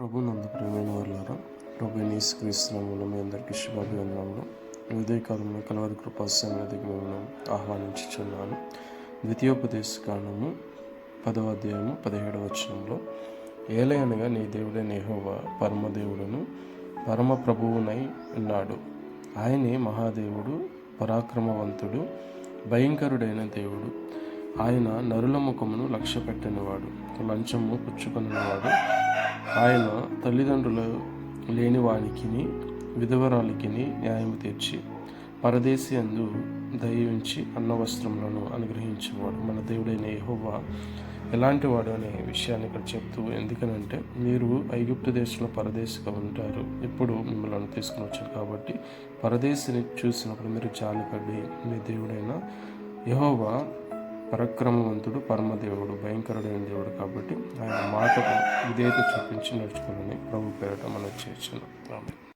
ప్రభునందు ప్రియమైన వారులారా, ప్రభు యేసుక్రీస్తు మీ అందరికీ శుభాభివందనములు. ఉదయకాలంలో కలవరి కృపా సన్నిధికి మేము ఆహ్వానించుచున్నాను. ద్వితీయోపదేశ కాండము 10వ అధ్యాయము 17వ వచనంలో, ఏలయనగా నీ దేవుడైన యెహోవా పరమదేవుడును పరమ ప్రభువునై ఉన్నాడు. ఆయనే మహాదేవుడు, పరాక్రమవంతుడు, భయంకరుడైన దేవుడు. ఆయన నరుల ముఖమును లక్ష్య పెట్టనివాడు, లంచము పుచ్చుకొనివాడు. ఆయన తల్లిదండ్రులు లేని వానికిని విధవరాలికిని న్యాయం తీర్చి పరదేశి అందు దయించి అన్నవస్త్రములను అనుగ్రహించేవాడు. మన దేవుడైన యెహోవా ఎలాంటి వాడు అనే విషయాన్ని ఇక్కడ చెప్తూ, ఎందుకనంటే మీరు ఐగుప్తు దేశంలో పరదేశిగా ఉంటారు, ఇప్పుడు మిమ్మల్ని తీసుకుని వచ్చారు కాబట్టి పరదేశిని చూసినప్పుడు మీరు జాలిపడి మీ దేవుడైన యెహోవా పరాక్రమవంతుడు, పరమదేవుడు, భయంకరుడైన దేవుడు కాబట్టి ఆయన మాటకు విధేయత చూపించి నడుచుకోవాలని ప్రభు పేరట మనం చేస్తున్నాం.